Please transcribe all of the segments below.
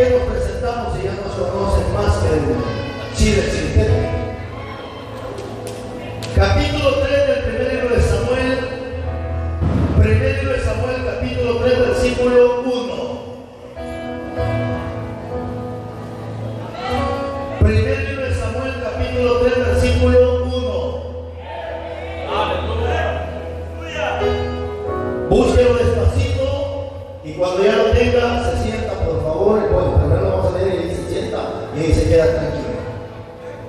qué nos presentamos si ya nos conocen más que el chile sintético? Capítulo 3 del primer libro de Samuel. Primer libro de Samuel, capítulo 3, versículo 1. Primer libro de Samuel, capítulo 3, versículo 1. Aleluya. Búsquelo despacito y cuando ya lo tenga, se sienta, por favor. Bueno, primero lo vamos a leer y ahí se sienta y ahí se queda tranquilo.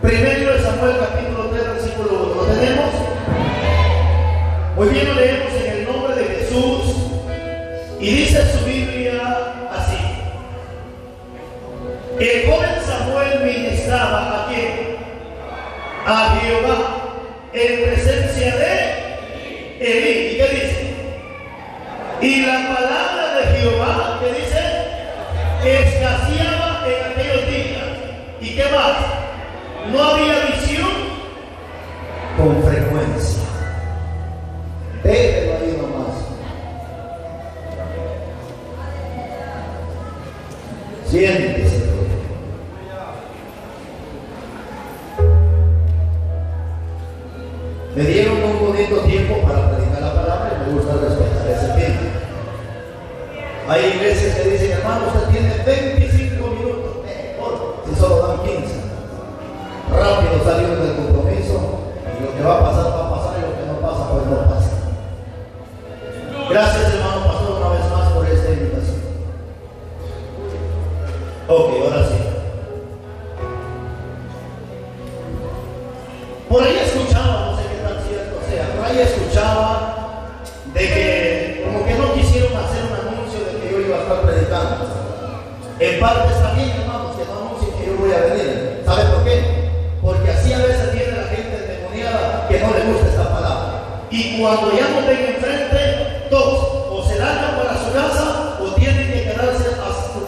Primer libro de Samuel, capítulo 3, versículo 1. ¿Lo tenemos? Muy bien, lo leemos en el nombre de Jesús y dice su Biblia así: el joven Samuel ministraba ¿a quién? A Jehová en presencia de Elí. ¿Y qué dice? Y la palabra de Jehová, ¿qué dice? Escaseaba en aquellos días. ¿Y qué más? No había visión con frecuencia. Déjelo ahí nomás. Siéntese. Me dieron un bonito tiempo para predicar la palabra y me gusta respetar ese tiempo. Hay iglesias que dicen, hermano, usted tiene 25 minutos. Si solo dan 15. Rápido salimos del compromiso y lo que va a pasar y lo que no pasa, pues no pasa. Gracias, hermano pastor, una vez más por esta invitación. Ok, ahora sí. Por ahí escuchaba, no sé qué tan cierto sea, por ahí escuchaba de que como que no quisieron hacer un anuncio de que yo iba a estar predicando. En parte está bien, hermanos, que no anuncien que yo voy a venir. ¿Sabe por qué? Porque así a veces tiene la gente endemoniada que no le gusta esta palabra. Y cuando ya no ven enfrente, dos, o se largan para su casa o tienen que quedarse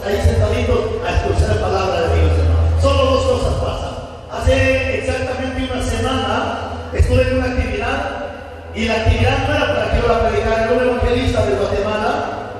ahí sentaditos a escuchar la palabra de Dios, hermano. Solo dos cosas pasan. Hace exactamente una semana estuve en una actividad y la actividad no era para que yo la predicara, era un evangelista de Guatemala,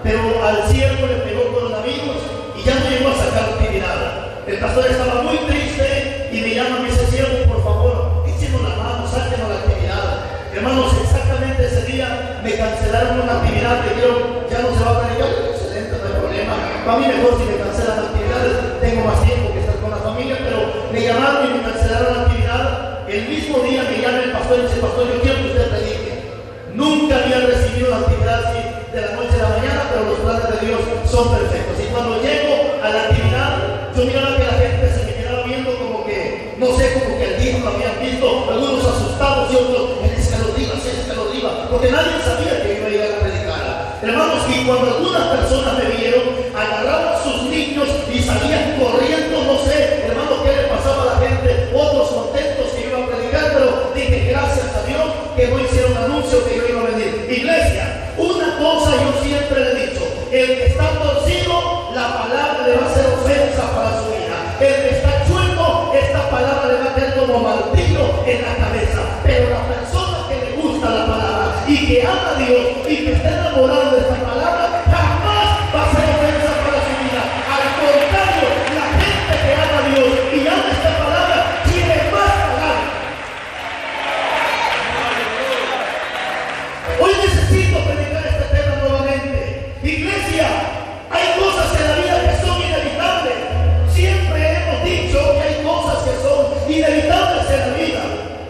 pero al siervo le pegó coronavirus y ya no llegó a sacar actividad. El pastor estaba muy triste y me llama y me dice, siervo, por favor, échenos la mano, sáquenos la actividad. Hermanos, exactamente ese día me cancelaron una actividad que dijeron, ya no se va a predicar. Excelente, no hay problema. Para mí mejor si me cancelan actividades, tengo más tiempo que estar con la familia, pero me llamaron y me cancelaron la actividad. El mismo día me llama el pastor y dice, pastor, yo quiero que usted predique. Nunca había recibido la actividad así de la noche a la mañana, pero los planes de Dios son perfectos. Y cuando llego a la actividad, yo miraba que la gente se me quedaba viendo como que, no sé, como que el día lo habían visto, algunos asustados y otros, es que lo diga, porque nadie sabía que iba a ir a predicar. Hermanos, y cuando algunas personas me vieron, agarraban sus niños y salían corriendo, no sé, hermano, qué le pasaba a la gente, otros contentos que iba a predicar, pero dije, gracias a Dios que no hicieron anuncio que yo iba a venir. Iglesia, una cosa yo siempre le he dicho, el que está torcido, la palabra le va a ser ofensa para su vida. El que está chueco, esta palabra le va a caer como martillo en la cabeza. Pero la persona que le gusta la palabra y que ama a Dios y que está enamorado de esta palabra, jamás va a ser ofensa para su vida. Al contrario, la gente que ama a Dios y ama esta palabra, quiere más palabra. Hoy necesito predicar este tema nuevamente. Iglesia, hay cosas en la vida que son inevitables. Siempre hemos dicho que hay cosas que son inevitables en la vida.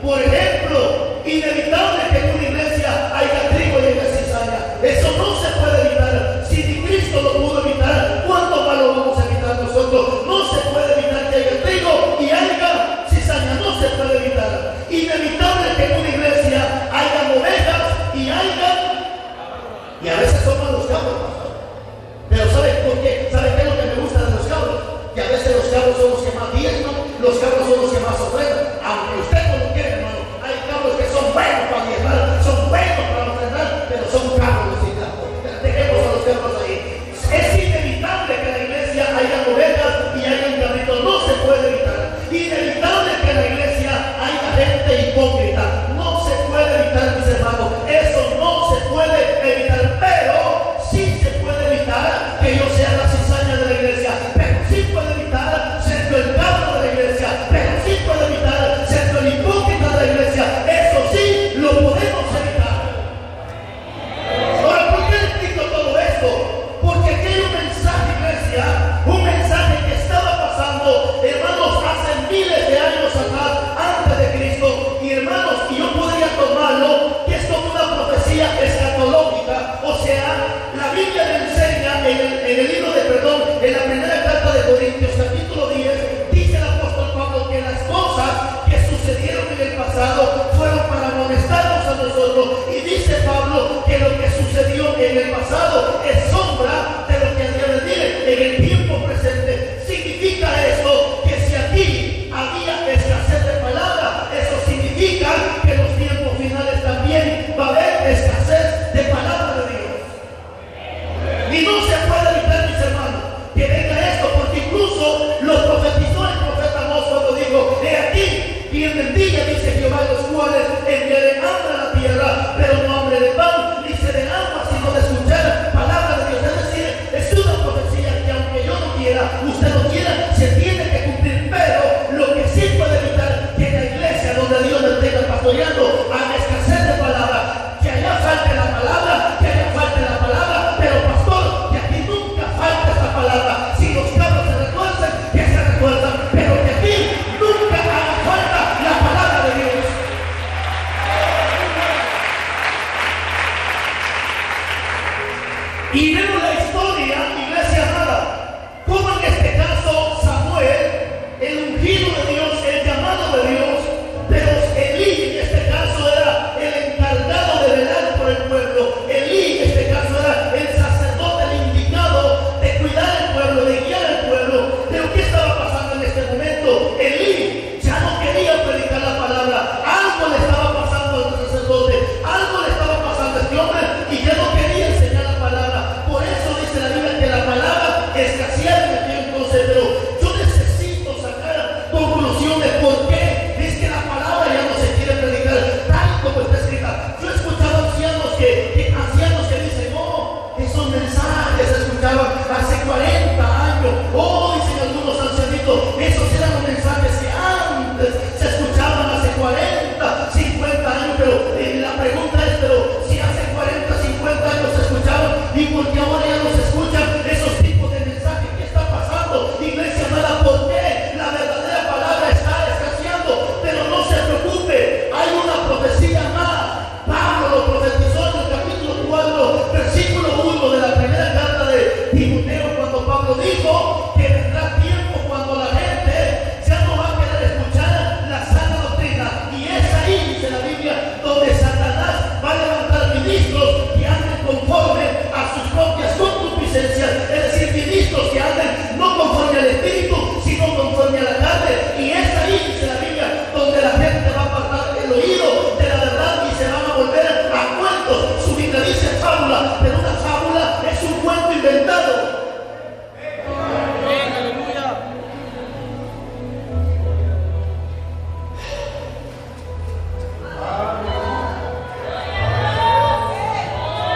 Por ejemplo, inevitable que en una iglesia haya trigo y haya cizaña. Eso no se puede evitar. Si ni Cristo lo pudo evitar, ¿cuánto más lo vamos a evitar nosotros? No se puede evitar que haya trigo y haya cizaña. No se puede evitar. Inevitable que en una iglesia haya ovejas y a veces son malos cabros, pastor. Pero ¿saben por qué? ¿Saben qué es lo que me gusta de los cabros? Que a veces los cabros son los que más diezman, los cabros son los que más ofrendan. Aunque usted no lo quiera, hermano, hay cabros que son buenos para diezmar, son buenos para ofrendar, pero son cabros sin la boca. Dejemos a los cabros ahí. Es inevitable que en la iglesia haya ovejas y haya cabritos, no se puede evitar. Inevitable que en la iglesia haya gente hipócrita, no se puede evitar, mis hermanos. Eso no se puede evitar, pero sí se puede evitar que yo sea la cizaña de la iglesia, pero sí en la primera carta de Corintios, capítulo 10, dice el apóstol Pablo que las cosas que sucedieron en el pasado fueron para amonestarnos a nosotros. Y dice Pablo que lo que sucedió en el pasado es sombra de lo que había de venir en el tiempo presente. Significa esto que si aquí había escasez de palabra, eso significa que en los tiempos finales también va a haber escasez de palabra de Dios. Y no se puede evitar, mis hermanos, que venga esto, porque incluso lo profetizó el profeta Amós cuando dijo: he aquí, vienen días, dice Jehová, los cuales enviaré hambre a la tierra, pero no hambre de pan, ni sed de agua, sino de escuchar palabra de Dios. Es decir, es una profecía que aunque yo no quiera, usted no quiera, se tiene que cumplir. Pero lo que sí puede evitar que en la iglesia donde Dios me tenga pastoreando haya escasez de palabra, que allá falte la palabra, que allá falte la palabra, pero pastor, que aquí nunca falte esta palabra. Si los cabros se retuercen, que se retuerzan, pero que aquí nunca haga falta la palabra de Dios. Y vemos la historia, iglesia amada, como en este caso Samuel, el ungido de Dios, el llamado de Dios, pero Elí en este caso era el encargado de velar por el pueblo. Elí en este caso era el sacerdote, el indicado de cuidar el pueblo, de guiar al pueblo. Pero ¿qué estaba pasando en este momento? Elí ya no quería predicar la palabra. Algo le estaba pasando al sacerdote, algo le estaba pasando a este hombre y ya no quería enseñar la palabra. Por eso dice la Biblia que la palabra escaseaba en aquel entonces. Pero yo necesito sacar conclusiones. ¿Por qué? Es que la palabra ya no se quiere predicar tal como está escrita. Yo he escuchado ancianos que dicen: oh, esos mensajes se escuchaban hace 40 años. Oh, dicen algunos ancianitos, esos eran los mensajes que antes se escuchaban hace 40, 50 años. Pero la pregunta es: pero si hace 40, 50 años se escuchaban, ¿y por qué ahora ya no se escuchan esos tipos de mensajes? ¿Qué está pasando, iglesia amada? ¿Por qué la verdadera palabra está escaseando? Pero no se preocupe, hay una profecía más. Pablo lo profetizó en el capítulo 4, versículo 1 de la primera carta de Timoteo, cuando Pablo dijo que vendrá tiempo cuando la gente ya no va a querer escuchar la sana doctrina. Y es ahí, dice la Biblia, donde Satanás va a levantar ministros que anden conforme a sus propias concupiscencias. Es decir, ministros que anden no conforme al espíritu, sino conforme a la carne. Y es ahí, dice la Biblia, donde la gente va a apartar el oído de la verdad y se van a volver a cuentos. Su Biblia dice fábula, pero una fábula es un cuento inventado.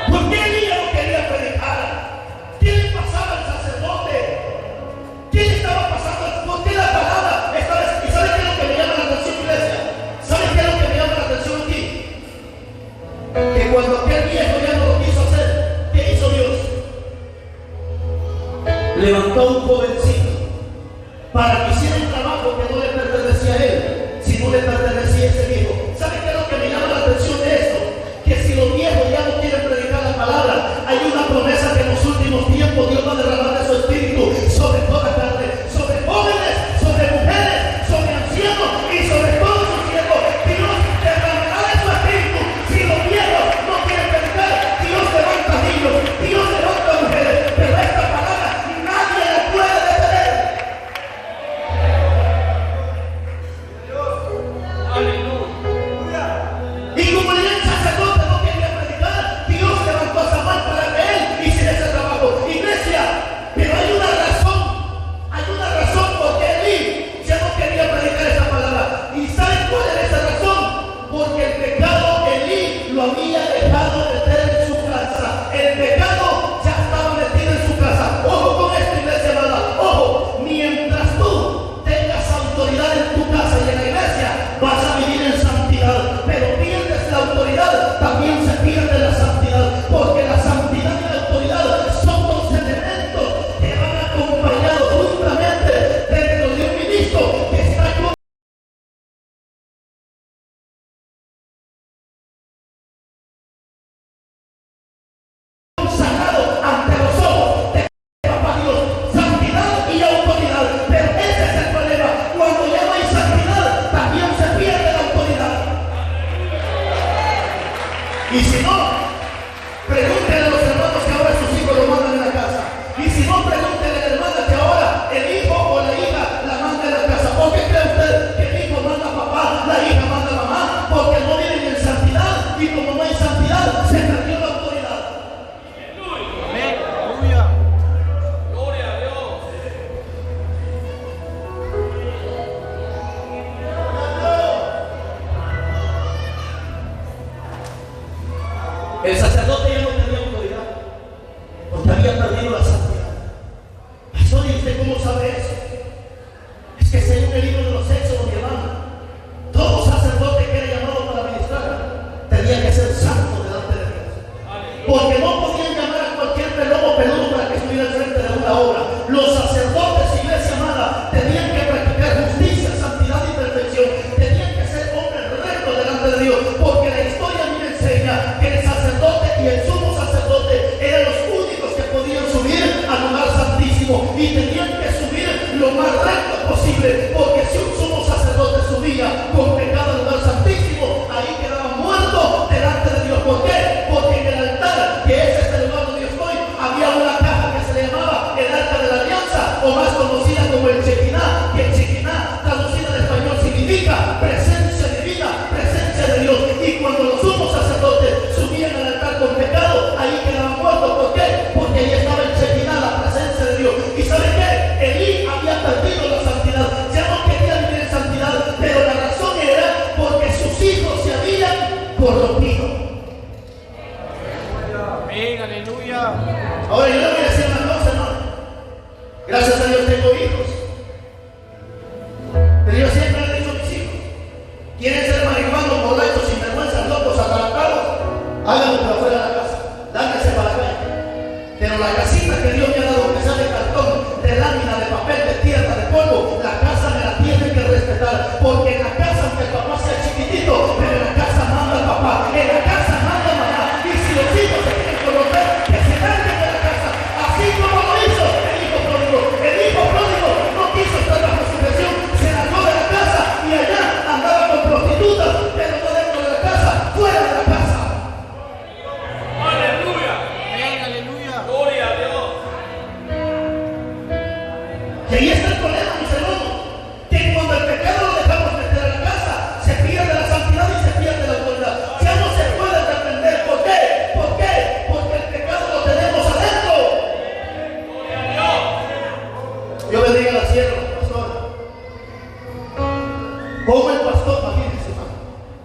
¿Por qué Elías no quería predicar? ¿Qué le pasaba al sacerdote? ¿Qué le estaba pasando? ¿Por qué la palabra estaba? ¿Y sabe qué es lo que me llama la atención, iglesia? ¿Sabe qué es lo que me llama la atención aquí? Que cuando aquel viejo ya no lo quiso hacer, ¿qué hizo Dios? Levantó un jovencito para que hiciera un trabajo que no le pertenecía a él, sino le pertenecía a ese viejo. ¿Sabe qué es lo que me llama la atención de esto? Que si los viejos ya no quieren predicar la palabra, hay una promesa que en los últimos tiempos Dios va a derramar de su espíritu sobre toda carne, sobre jóvenes, sobre mujeres, sobre ancianos y sobre todos sus siervos. Dios derramará de su espíritu. Si los viejos no quieren predicar, Dios levanta niños, Dios levanta mujeres, pero esta palabra nadie la puede detener. Y como el sacerdote no quería predicar, Dios levantó a Samuel para que él hiciera Ahora yo le voy a decir una cosa, hermano. Gracias a Dios tengo hijos. Pero yo siempre le he dicho a mis hijos: quieren ser marihuanos, borrachos, sinvergüenzas, locos, atarantados, háganlo para afuera de la casa, lárguense para la calle. Pero la casita que Dios me ha dado, que sea de cartón, de lámina, de papel, de tierra, de polvo, la casa me la tienen que respetar. Porque en la casa, aunque el papá sea chiquitito, pero en la casa manda el papá, en la casa manda mamá. Y si los hijos se quieren conocer, que se larguen de la casa, así como lo hizo el hijo pródigo. El hijo pródigo no quiso estar bajo su presión, se largó de la casa y allá andaba con prostitutas, pero no dentro de la casa, fuera de la casa. Aleluya. Aleluya. Gloria a Dios. Y ahí está el problema, mis hermanos, que cuando el pecado lo dejamos meter a la casa, se pierde la santidad y se pierde la autoridad. Ya no se puede defender. ¿Por qué? ¿Por qué? Porque el pecado lo tenemos adentro. Gloria a Dios. Yo bendiga la sierva, pastor. ¿Cómo el pastor, imagínense, hermano?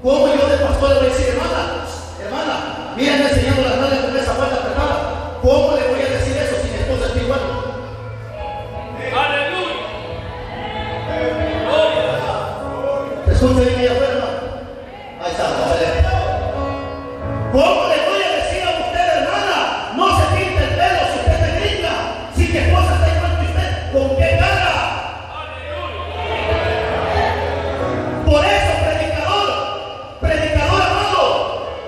¿Cómo yo de pastor le voy a decir, hermana, miren enseñando las manos con esa falda apretada? ¿Cómo le voy a decir eso si mi esposa está igual? Aleluya. Gloria. ¿Se escucha bien allá afuera, hermano? Ahí está, excelente. ¿Cómo le voy a decir a usted, hermana, no se pinte el pelo si usted es gringa? Si mi esposa está igual que usted, ¿con qué cara? Por eso, predicador amado,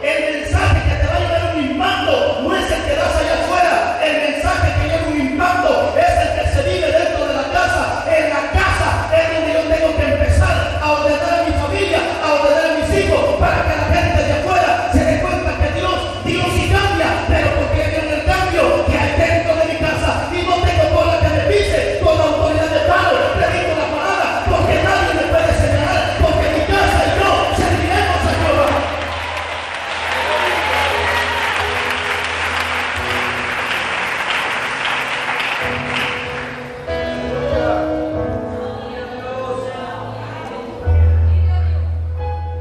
el mensaje que te va a llevar un impacto no es el que das allá afuera. El mensaje que lleva un impacto es el que se vive dentro de la casa. En la casa es donde yo tengo que empezar a ordenar a mi familia, a ordenar a mis hijos, para que la gente de afuera se dé cuenta que Dios sí cambia, pero porque hay el cambio que hay dentro de mi casa. Y no tengo cola que me pise, con la autoridad de Pablo predico la palabra, porque nadie me puede señalar, porque mi casa y yo serviremos a Jehová.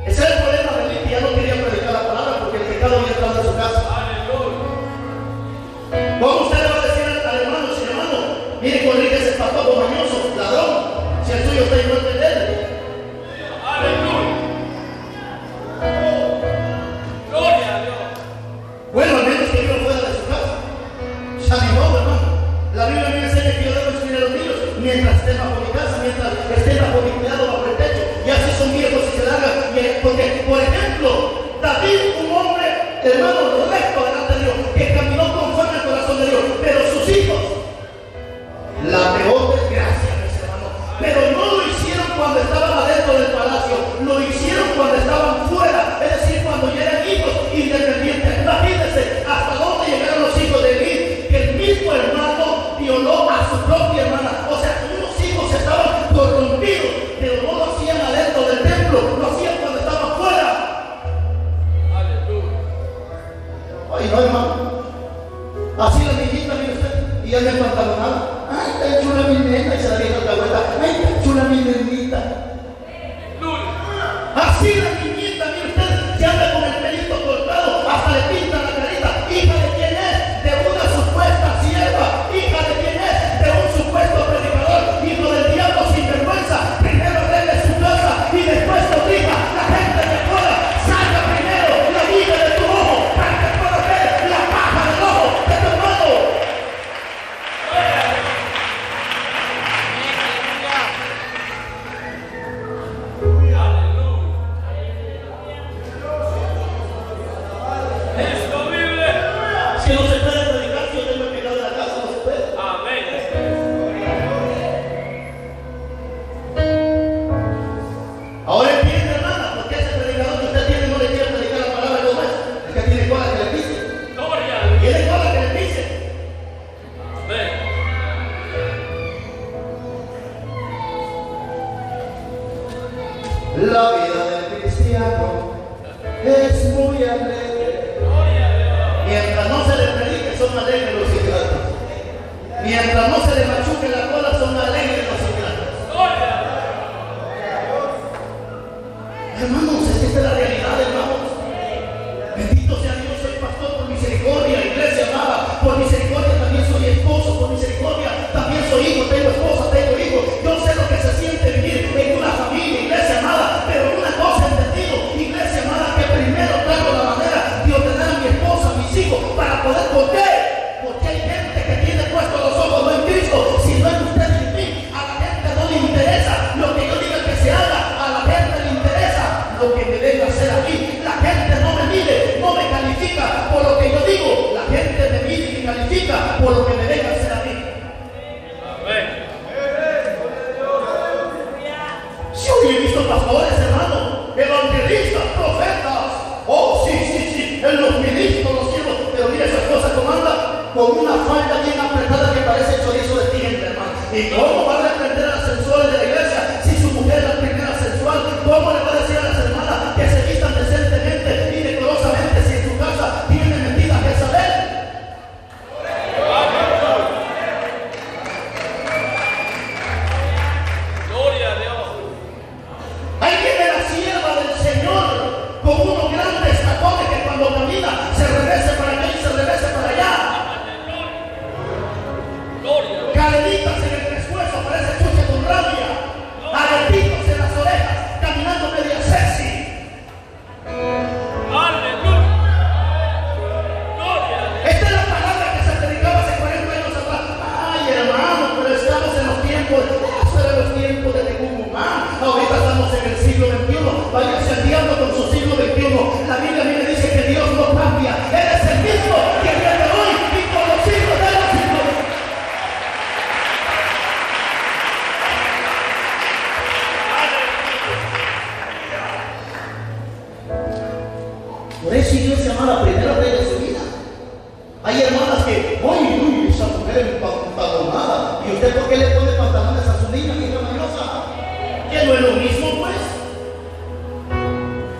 Ese es el problema de mí, que ya no quería predicar la palabra porque el pecado había entrado en su casa. ¿Cómo usted le va a decir al hermano, sin hermano, mire Conríquez es patojo, mañoso, ladrón, si el suyo está igual que el de él? Aleluya. Gloria a Dios. Bueno, al menos que viva fuera de su casa. Ya ni modo, hermano. La Biblia me enseña que yo debo enseñar a los niños mientras estén bajo mi casa, mientras estén bajo mi cuidado, bajo el techo. Ya si son viejos y se largan. Porque, por ejemplo, David, un hombre, hermano, recto delante de Dios, que caminó conforme al corazón de Dios, pero sus hijos, la peor desgracia, mis hermanos. Pero no lo hicieron cuando estaban adentro del palacio, lo hicieron cuando estaban fuera, es decir, cuando ya eran hijos independientes. Imagínense hasta dónde llegaron los hijos de David, que el mismo hermano violó a su propia hermana. O sea, unos hijos estaban corrompidos, pero no lo hacían adentro del templo, lo hacían cuando estaban fuera. Aleluya. Ay, no, hermano. Así la niñita, mire usted, y ya me empantalonaba. Ay, está chula mi nena, y se la dijo a la abuela. Ay, está chula mi nenita. Aleluya. Así la niñita, mire usted, se anda con el pelito cortado, hasta le pinta la carita. ¿Hija de quién es? De una supuesta sierva. ¿Hija de quién es? De un supuesto predicador. Hijo del diablo sin vergüenza. Primero arregle su casa y después corrija. La gente de afuera, saca primero la viga de tu ojo para que puedas ver la paja del ojo de tu hermano. Esto vive. Si no se puede predicar, si yo tengo el pecado de la casa, no se puede. Amén. Ahora entiende, hermana, por qué ese predicador que usted tiene no le quiere predicar la palabra como es. Es que tiene cola que le pise. Gloria a Dios. Tiene cola que le pise. Amén. La vida del cristiano es muy alegre. Gloria a Dios. Mientras no se le predique, son alegres los ingratos. Mientras no se le machuque la cola, son alegres los ingratos. Gloria a Dios. Hermanos, esta es la realidad, hermanos. Bendito sea Dios, soy pastor por misericordia, iglesia amada, por con una falda bien apretada que parece chorizo de tienda, hermano. ¿Y cómo va a reprender a las sensuales de la iglesia si su mujer es la primera sensual? ¿Cómo le va a decir a las hermanas que se vistan decentemente y decorosamente si en su casa tiene metida Jezabel? Gloria a Dios. Ahí viene la sierva del Señor con unos grandes tacones que cuando camina se regrese para allá y se regrese para allá. Gloria. Cadenitas en el pescuezo, parece chucha con rabia. Aretitos en las orejas, caminando media sexy. Aleluya. Gloria a Dios. Esta es la palabra que se predicaba hace 40 años atrás. Ay, hermano, pero estamos en los tiempos, eso eran los tiempos de Tecumumán. Ahorita estamos en el siglo XXI. Váyase al diablo con su siglo XXI. La Biblia a mí me dice que Dios no cambia. Él es el mismo que el día de hoy y por los siglos de los siglos. Por eso iglesia amada, primero arregle su vida. Hay hermanas que, uy, esa mujer empantalonada. ¿Y usted por qué le pone pantalones a su niña, hija mañosa? Que no es lo mismo, pues.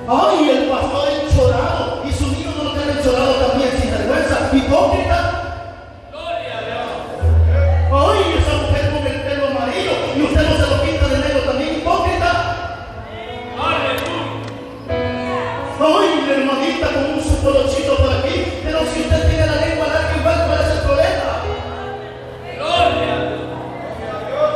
Ay, el pastor enchorado. Y su niño no lo tiene enchorado también, sin vergüenza, hipócrita. Gloria a Dios. Ay, esa mujer con el pelo amarillo. Y usted no se lo pinta de negro también, hipócrita. Aleluya. Ay, la hermanita con un su colochito por aquí. Pero si usted tiene la lengua larga igual, ¿cuál es el problema? Gloria a Dios.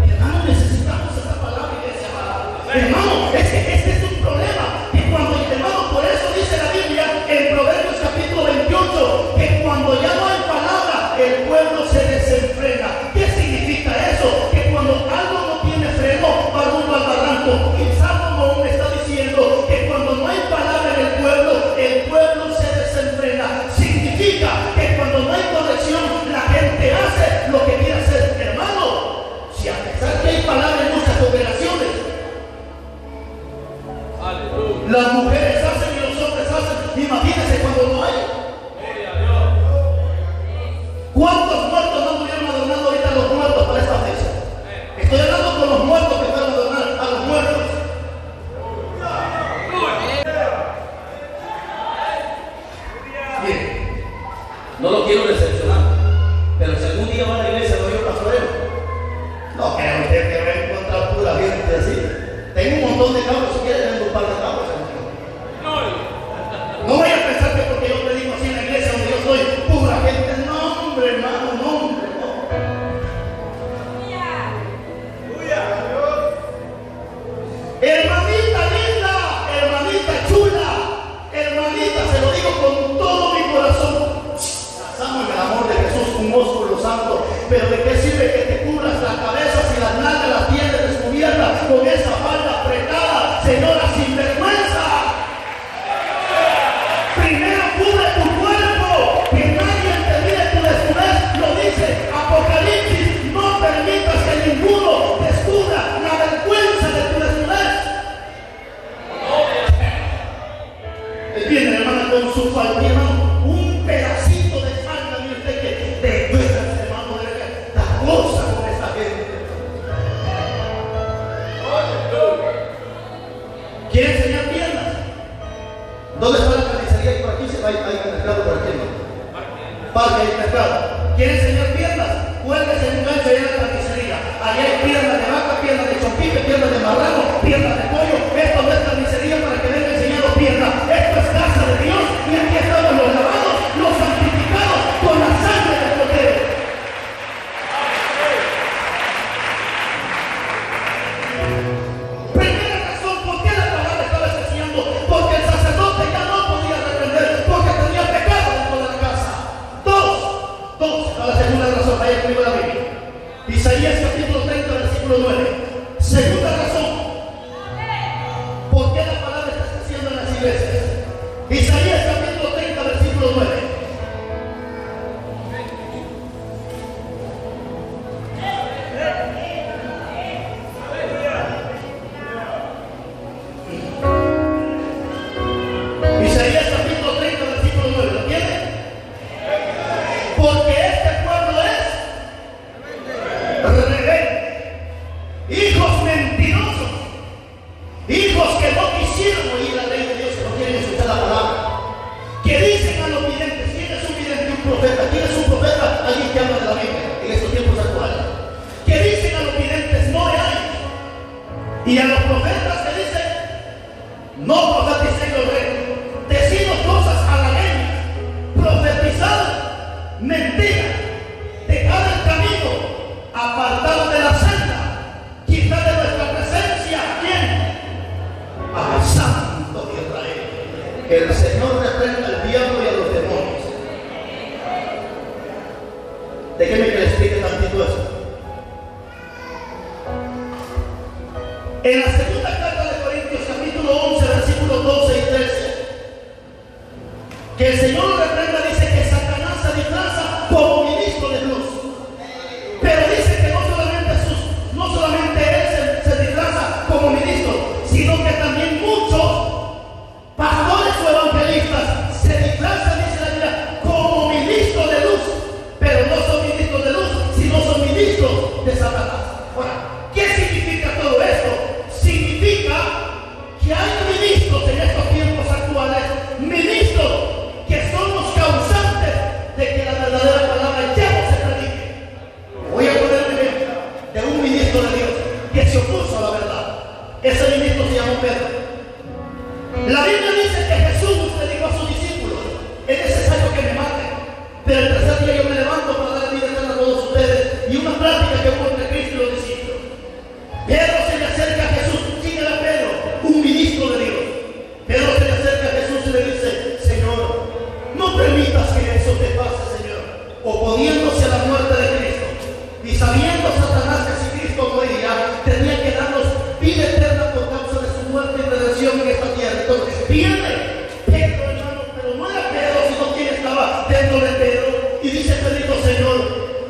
Hermano, necesitamos esa palabra, iglesia amada. Hermano, es que este es un problema. Que cuando, hermano, por eso dice la Biblia en Proverbios capítulo 28, que cuando ya no hay palabra, el pueblo se desenfrena. ¿Qué significa eso? Que cuando algo no tiene freno, va rumbo al barranco. Y el Salmo aún está diciendo que cuando no hay palabra en el pueblo se desenfrena. Significa que cuando no hay corrección, la gente hace lo que quiere hacer. Hermano, si a pesar que hay palabra en muchas congregaciones, Aleluya. las mujeres hacen y los hombres hacen, imagínense cuando no hay. Gloria a Dios. ¿Cuántos muertos no murieron adornando ahorita a los muertos para esta fecha? Estoy hablando con los muertos que están adornando a los muertos. Bien, no lo quiero decepcionar, pero si algún día va a la iglesia no yo pastoreo, no creo usted que va a encontrar pura gente así. Tengo un montón de cabros, si quieren vendo un par de cabros. Gloria. No vaya a pensar que porque yo predico así en la iglesia donde yo soy, pura gente. No, hombre, hermano, no, hombre, no. Hermanita linda, hermanita chula, hermanita, se lo digo con todo mi corazón. Casamos en el amor de Jesús, un músculo santo. Pero ¿de qué sirve que te cubras la cabeza si las nalgas las tienes descubiertas con esa falda apretada? Señora, sin vergüenza. Primero cubre tu cuerpo, que nadie te mire tu desnudez. Lo dice Apocalipsis, no permitas que ninguno descubra la vergüenza de tu desnudez. Viene hermana con su falda, hermano, un pedacito de falda, mire usted que de veras, hermano, da cosa con esta gente. ¿Quiere enseñar piernas? ¿Dónde está la carnicería? Por aquí se va, hay mercado por aquí, ¿no? Parque, hay mercado. ¿Quiere enseñar piernas? Cuélguese en un gancho allá en la carnicería. Allá hay piernas de vaca, piernas de chompipe, piernas de marrano, piernas de pollo. Esto no es carnicería para que venga enseñando piernas. Esto es casa de Dios y aquí estamos los lavados, los santificados con la sangre del Cordero. Primera razón, ¿por qué la palabra estaba enseñando? Porque el sacerdote ya no podía reprender, porque tenía pecado dentro de la casa. Dos, a la segunda razón, vaya conmigo a la Biblia. Isaías capítulo 30, versículo 9. Segunda razón, ¿por qué la palabra está escribiendo en las iglesias? Isaías capítulo 30, versículo 9. El Señor reprenda al diablo y a los demonios. Déjeme que le explique tantito eso. En la segunda carta de Corintios, capítulo 11, versículos 12 y 13, que el Señor lo reprenda, dice que Satanás se disfraza como ministro de luz. Pero dice que no solamente él se disfraza como ministro, sino que también muchos pastores o evangelistas se disfrazan, dice la Biblia, como ministros de luz, pero no son ministros de luz, sino son ministros de Satanás. Ahora, ¿qué significa todo esto? Significa que hay ministros en estos tiempos actuales, ministros que son los causantes de que la verdadera palabra ya no se predique. Voy a poner un ejemplo de un ministro de Dios que se opuso a la verdad. Ese ministro se llamó Pedro. La Biblia dice que Jesús le dijo a sus discípulos: es necesario que me maten, pero el tercer día yo me levanto para dar vida eterna a todos ustedes. Y una plática que hubo entre Cristo y los discípulos. Pedro se le acerca a Jesús, sigue a Pedro, un ministro de Dios. Pedro se le acerca a Jesús y le dice: Señor, no permitas que eso te pase, Señor. Oponiéndose a la muerte de Cristo y sabiendo Satanás que si Cristo moría, tenía que darnos vida eterna por causa de su muerte y redención en esta tierra. Entonces viene Pedro, hermano, pero no era Pedro, sino quien estaba dentro de Pedro, y dice Pedrito: Señor,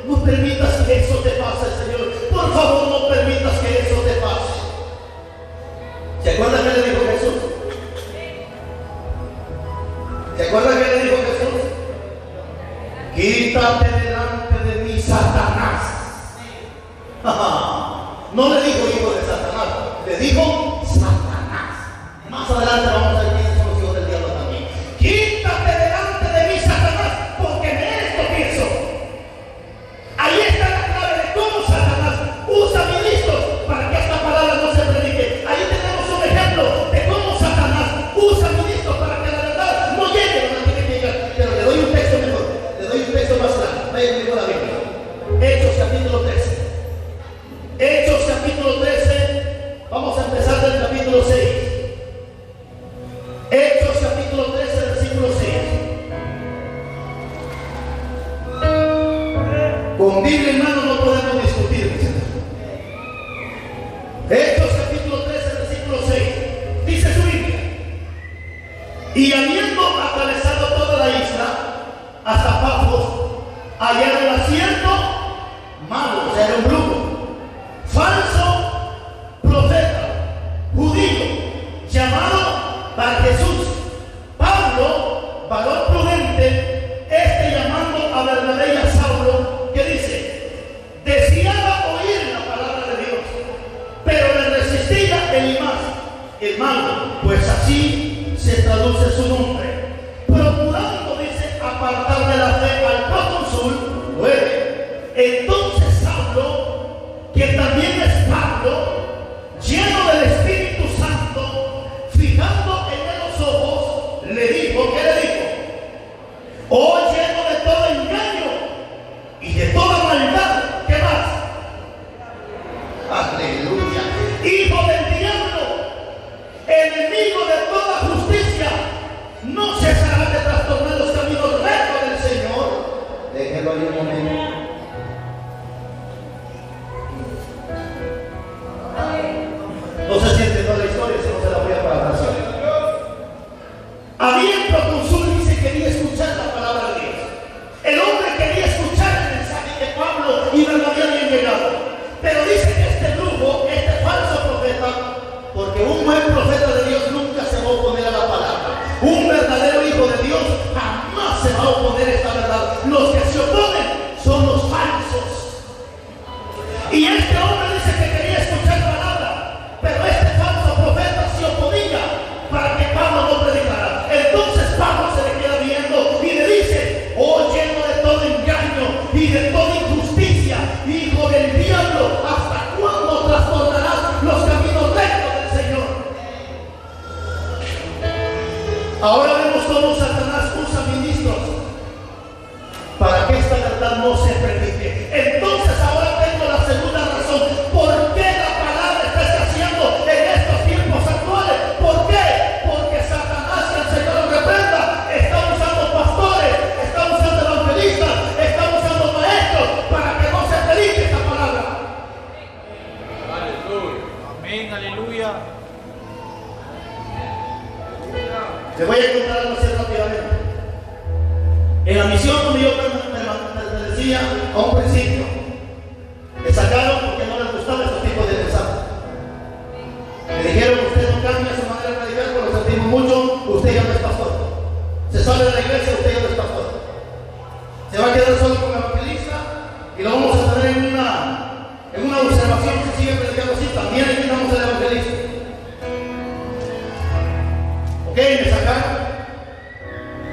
no permitas que eso te pase, Señor. Por favor, no permitas que eso te pase. ¿Se acuerdan qué le dijo Jesús? ¿Se acuerdan qué le dijo Jesús? Quítate delante de mí, Satanás. No le dijo hijo de Satanás, le dijo Satanás. Más adelante vamos a ver quiénes son los hijos del diablo también. Quítate delante de mí, Satanás, porque me eres tropiezo. Ahí está la clave de cómo Satanás usa ministros para que esta palabra no se predique. Ahí tenemos un ejemplo de cómo Satanás usa ministros para que la verdad no llegue donde tiene que llegar. Pero le doy un texto mejor, le doy un texto más claro. Vayan conmigo a la Biblia. Hechos capítulo 13. Hechos capítulo 13. Vamos a empezar del capítulo 6. Hechos capítulo 13, versículo 6. Con Biblia en mano no podemos discutir, mis hermanos. Hechos capítulo 13, versículo 6. Dice su Biblia: y habiendo atravesado toda la isla hasta Pafos, hallaron asiento malo, o sea, era un grupo falso profeta judío llamado Bar Jesús. Pablo, varón prudente, llamando a Bernabé y a Saulo, que dice: deseaba oír la palabra de Dios, pero le resistía el malo, pues así se traduce su nombre, procurando, dice, apartar de la fe al procónsul. Entonces Saulo, que también es Pablo, lleno del Espíritu Santo, fijando en él los ojos, le dijo: ¿qué le dijo? Oh, lleno de todo engaño y de toda maldad, ¿qué más? Aleluya. Hijo del diablo, enemigo de toda justicia, no cesará de trastornar los caminos rectos del Señor. Déjelo ahí un momento. No se siente toda la historia, si no se la voy a parafrasear. Había el procónsul, dice, quería escuchar la palabra de Dios. El hombre quería escuchar el mensaje que Pablo y Bernabé habían llegado. Pero dice que este grupo, este falso profeta, porque un buen profeta de Dios nunca se va a oponer a la palabra. Un verdadero hijo de Dios jamás se va a oponer a esta verdad. Los que se oponen son los falsos. Y este hombre dice que quería escuchar palabra, pero este falso profeta se oponía para que Pablo no predicara. Entonces Pablo se le queda viendo y le dice: oh, lleno de todo engaño y de toda injusticia, hijo del diablo, ¿hasta cuándo trastornarás los caminos rectos del Señor? Ahora vemos cómo Satanás usa ministros para que esta verdad no se predique. Entonces ahora tengo la segunda razón. ¿Por qué la palabra está escaseando en estos tiempos actuales? ¿Por qué? Porque Satanás, que el Señor Le voy a contar algo así rápidamente. En la misión donde yo pertenecía a un principio, me sacaron porque no les gustaba ese tipo de mensajes. Me dijeron: usted no cambia su manera de predicar, pero lo sentimos mucho, usted ya no es pastor. Se sale de la iglesia, usted ya no es pastor. Se va a quedar solo con el evangelista y lo vamos a tener en una observación. Si sigue predicando así, también le quitamos al evangelista. Ok, me sacaron.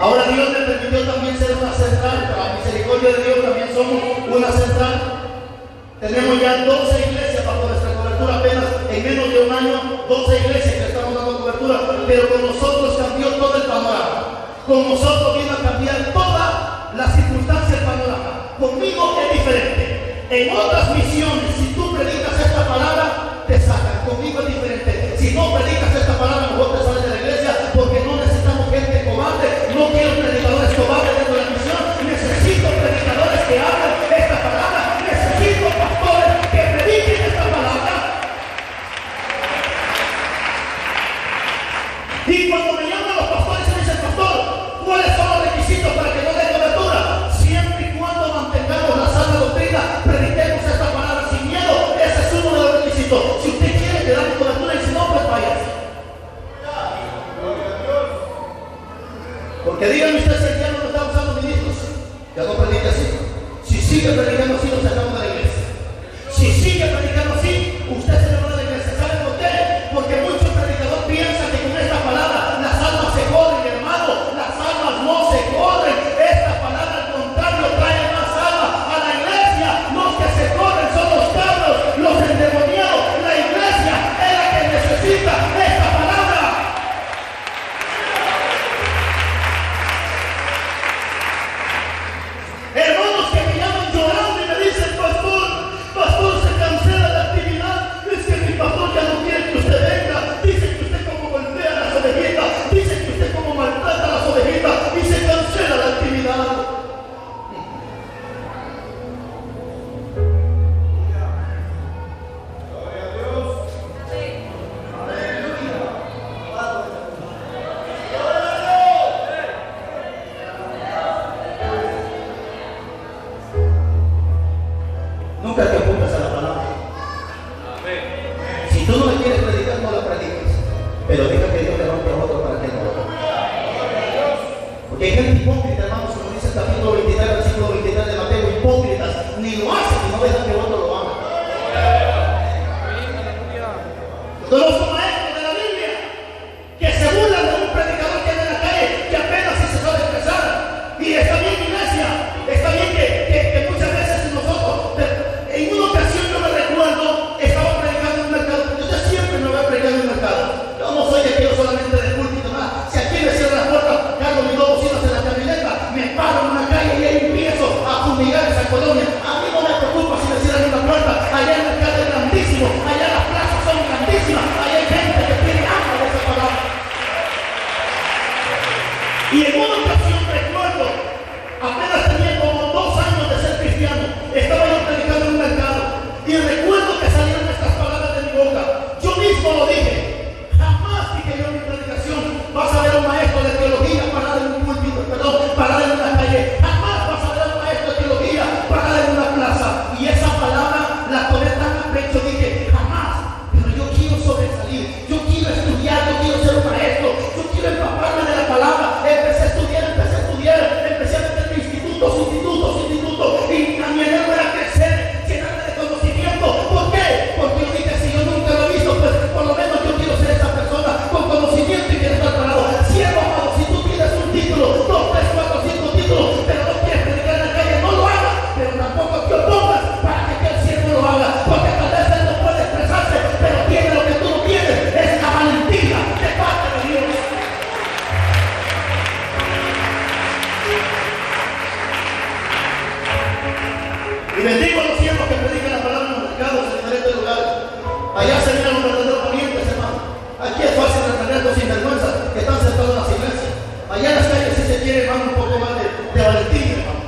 Ahora Dios me permitió también ser una central. Para la misericordia de Dios también somos una central. Tenemos ya 12 iglesias bajo nuestra cobertura, apenas en menos de un año, 12 iglesias que estamos dando cobertura, pero con nosotros cambió todo el panorama. Con nosotros vino a cambiar toda la circunstancia del panorama. Conmigo es diferente. En otras misiones, si tú predicas esta palabra, te sacan. Conmigo es diferente. Si no predicas esta palabra, mejor te sales de la iglesia, porque no necesitamos gente cobarde. No quiero predicadores cobardes dentro de la misión. Necesito predicadores que hablen esta palabra. Necesito pastores que prediquen esta palabra. Y cuando me llaman los pastores y dicen: pastor, ¿cuáles son los requisitos para que no dé cobertura? Siempre y cuando mantengamos la sana doctrina, prediquemos esta palabra sin miedo. Ese es uno de los requisitos. Si usted quiere que damos cobertura, y si no, pues váyase. Porque díganme ustedes si el diablo no está usando ministros. Ya no predica así. Si sigue predicando así, nos sacamos de la iglesia. Si sigue predicando así, usted se le va de la iglesia. ¿Saben por qué? Porque muchos predicadores piensan que con esta palabra las almas se corren, hermano. Las almas no se corren. Esta palabra, al contrario, trae más almas a la iglesia. Los que se corren son los cabros, los endemoniados. La iglesia es la que necesita esta palabra. Hermanos que me llaman llorando y me dicen: pastor, se cancela la actividad. Es que mi pastor ya no quiere que usted venga. Dice que usted como golpea a las ovejitas, dice que usted como maltrata a las ovejitas, y se cancela la actividad. Nunca te apuntas a la palabra. Si tú no la quieres predicar, no la prediques. Pero deja que Dios le rompa a otro para que no lo haga. Porque hay gente hipócrita, hermanos, como dice el capítulo 23, versículo 23 de Mateo: hipócritas, ni lo hacen y no dejan que otro lo haga. Conozco maestros de la Biblia que se burlan de un predicador que anda en la calle, que apenas si se sabe expresar. Y está bien, iglesia, está bien que muchas veces nosotros, en una ocasión yo me recuerdo, estaba predicando en un mercado. Yo siempre me voy a predicar en un mercado. Yo no soy aquello solamente de púlpito, nada. Si aquí me cierran la puerta, cargo mis dos bocinas en la camioneta, me paro en una calle y ahí empiezo a fumigar esa colonia. A mí no me preocupa si me cierran una puerta. Allá el mercado es grandísimo, allá las plazas son grandísimas, allá hay gente que tiene hambre de esa palabra. Y en una ocasión recuerdo, apenas tenía como 2 años de ser cristiano, estaba yo predicando en un mercado y recuerdo que salieron estas palabras de mi boca. Yo mismo lo dije. Jamás dije yo en mi predicación: vas a ver un maestro de teología parado en un púlpito, parado en una calle. Jamás vas a ver un maestro de teología parado en una plaza. Y esa palabra la tomé tan a pecho, dije: jamás. Pero yo quiero sobresalir, yo quiero estudiar, yo quiero ser un maestro, yo quiero empaparme de la palabra. Empecé a estudiar, empecé a meterme institutos, y a mi anhelo era crecer, llenarme de conocimiento. ¿Por qué? Porque yo dije: si yo nunca lo he visto, pues por lo menos yo quiero ser esa persona con conocimiento y quiero estar parado. Siervo amado, si tú tienes un título, 2, 3, 4, 5 títulos, pero no quieres predicar en la calle, no lo hagas, pero tampoco te opongas para que el siervo lo haga, porque tal vez él no puede expresarse, pero tiene lo que tú no tienes, es la valentía de parte de Dios. Y bendigo a los siervos que predican la palabra en los mercados en diferentes lugares. Allá se miran los verdaderos parientes, hermano. Aquí es fácil retener los sinvergüenzas que están sentados en las iglesias. Allá en las calles sí se quiere, hermano, un poco más de valentía, hermano.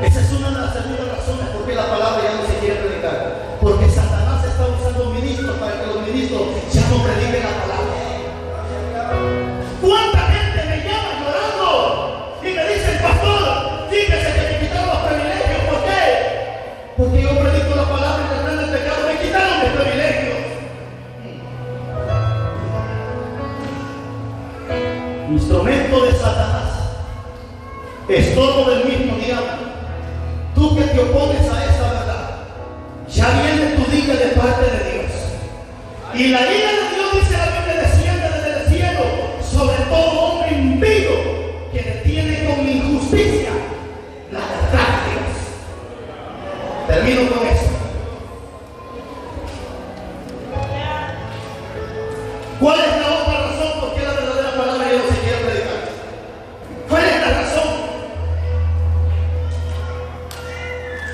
Esa es una de las segundas razones por qué la palabra ya no se quiere predicar. Porque Satanás está usando ministros para que los ministros ya no predique la palabra. ¿Cuánta gente me llama llorando y me dicen, pastor, fíjese que me quitaron los privilegios? ¿Por qué? Porque yo predico la palabra y reprendo el pecado. Me quitaron mis privilegios. Instrumento de Satanás, estorbo del mismo diablo. Tú que te opones a esa verdad, ya viene tu día de parte de Dios. Y la ira de Dios, dice la Biblia, desciende desde el cielo sobre todo hombre impío que detiene con injusticia la verdad de Dios. Termino con esto. ¿Cuál es la otra razón por qué la verdadera palabra ya no se quiere predicar? ¿Cuál es la razón?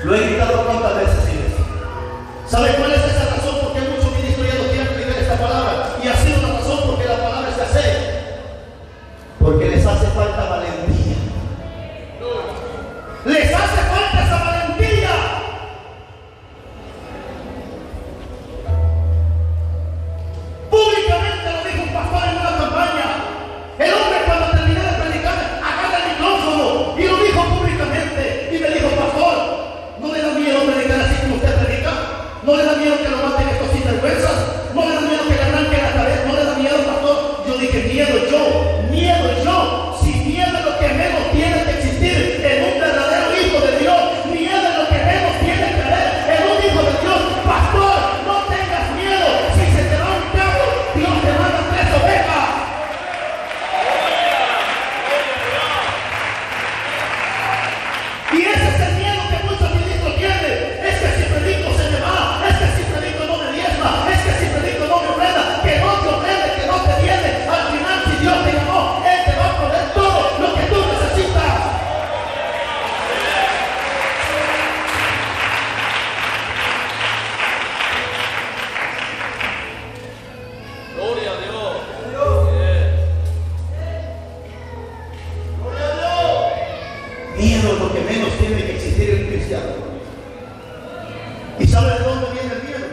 Lo he gritado cuántas veces, iglesia. ¿Sabe cuál es esa razón por qué muchos ministros ya no quieren predicar esta palabra? Y ha sido la razón porque la palabra se hace. Porque les hace falta valentía. Les hace falta esa valentía. Públicamente lo dijo un pastor en una campaña. El hombre, cuando terminé de predicar, agarra el micrófono y lo dijo públicamente. Y me dijo, pastor, ¿no le da miedo predicar así como usted predica? ¿No le da miedo que lo maten estos sinvergüenzas? ¿No le da miedo que le arranquen la cabeza? ¿No le da miedo, pastor? Yo dije, miedo yo. Si miedo es lo que menos tiene que existir en un verdadero hijo de Dios. Miedo es lo que menos tiene que haber en un hijo de Dios. Pastor, no tengas miedo. Si se te va un carro, Dios te manda 3 ovejas. Y ese es el miedo que muchos ministros tienen. Es que si predico se me va. Es que si predico no me diezma. Es que si predico no me ofrenda. Que no te ofrende, que no te viene. Al final, si Dios te llamó, Él te va a proveer todo lo que tú necesitas. Gloria a Dios. Miedo es lo que menos tiene que existir en un cristiano. ¿Y sabe de dónde viene el miedo?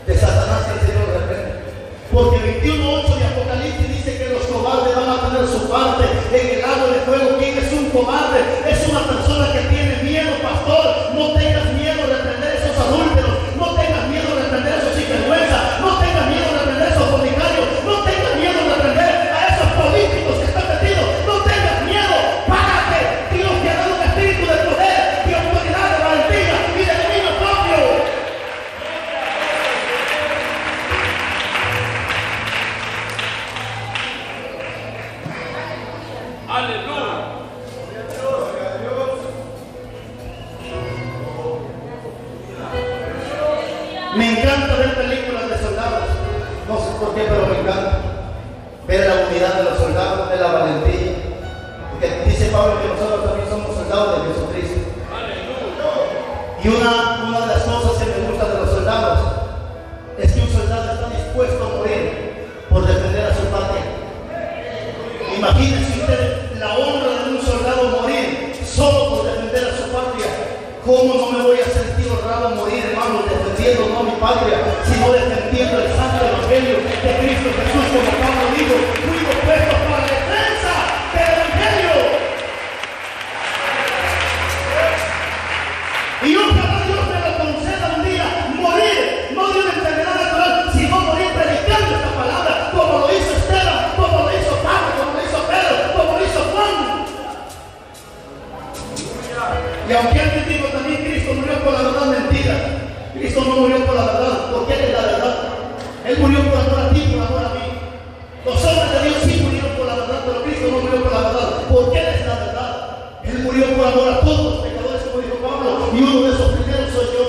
De Satanás, que el Señor reprende. Porque 21:8 de Apocalipsis dice que los cobardes van a tener su parte en el lago de fuego. ¿Quién es un cobarde? Es una persona que tiene miedo, pastor. No tengas miedo de reprender esos adúlteros. No tengas miedo de reprender esos sinvergüenzas. No tengas miedo de reprender esos fornicarios. No tengas miedo de reprender a esos políticos que están metidos. No tengas miedo. Párate. Dios te ha dado un espíritu de poder, de autoridad, de valentía y de dominio propio. Aleluya. Me encanta ver películas de soldados. No sé por qué, pero me encanta ver la unidad de los soldados, de la valentía. Porque dice Pablo que nosotros también somos soldados de Jesucristo. Y una de las cosas que me gusta de los soldados es que un soldado está dispuesto a morir por defender a su patria. Imagínense ustedes la honra de un soldado morir solo por defender a su patria. ¿Cómo no me voy a sentir honrado a morir, hermanos, defendiendo no mi patria, sino defendiendo el santo evangelio de Cristo Jesús? Como Pablo dijo, fuimos puestos para la defensa del evangelio. Y ojalá Dios me lo conceda un día, morir, no de una enfermedad natural, sino morir predicando esta palabra, como lo hizo Esteban, como lo hizo Pablo, como lo hizo Pedro, como lo hizo Juan. Y aunque alguien dijo también, Cristo murió por la verdad, mentira. Cristo no murió por la verdad, porque Él es la verdad. Él murió por amor a ti, por amor a mí. Los hombres de Dios sí murieron por la verdad, pero Cristo no murió por la verdad, porque Él es la verdad. Él murió por amor a todos los pecadores, como dijo Pablo, y uno de esos primeros soy yo.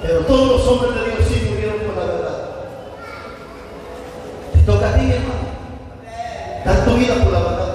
Pero todos los hombres de Dios sí murieron por la verdad. Te toca a ti, hermano, dar tu vida por la verdad.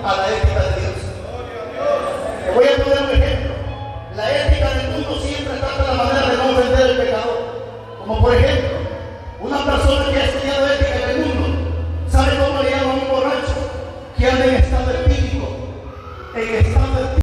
a la ética de Dios. Te voy a poner un ejemplo. La ética del mundo siempre trata la manera de no ofender al pecador. Como por ejemplo, una persona que ha estudiado ética en el mundo, ¿sabe cómo le llama a un borracho que anda en estado etílico? En estado